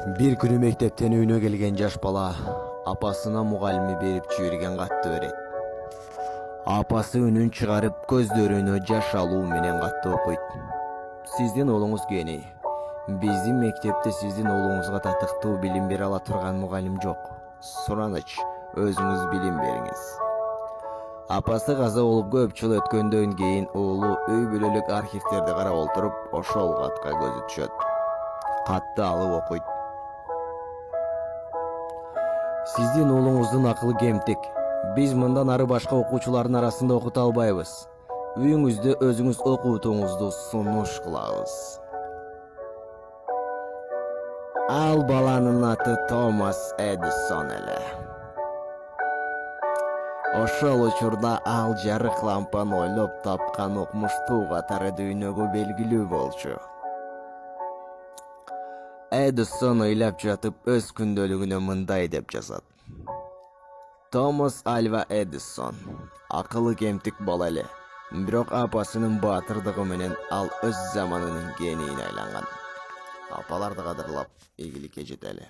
Bir günü mektepten үйüne келген жаш бала апасына мұғалімі беріп жіберген қатты береді. Апасы үнін шығарып көздеріне жаш алуу менен қатты окуйт. Сиздин оğlуңуз гений. Биздин мектепте сиздин оğлуңузга татыктуу билим бере ала турган мұғалім жок. Сураныч, өзүңүз билим бериңиз. Апасы каза болуп көп жыл өткөндөн кийин оğlu үй бүлөлүк архивтерди карап олтуруп, ошол катка көзү түшөт. Катты алып окуйт. Сиздин оğlуңуздун акылы кемтик. Биз мындан ары башка окуучулардын арасында окута албайбыз. Үйүңүздө өзүңүз окутууңузду сунуш кылабыз. Ал баланын аты Томас Эдисон эле. Ошол учурда ал жарык лампаны ойлоп тапкан окмуштуу катары дүйнөгө белгилүү болчу. Эдисон ыйлап жатып өз күндөлүгүнө мындай деп жазат. Томас Альва Эдисон акылы кемтик бала эле, бирок апасынын баатырдыгы менен ал өз заманынын генийине айланган. Апаларды кадырлап, ийгиликке жетели.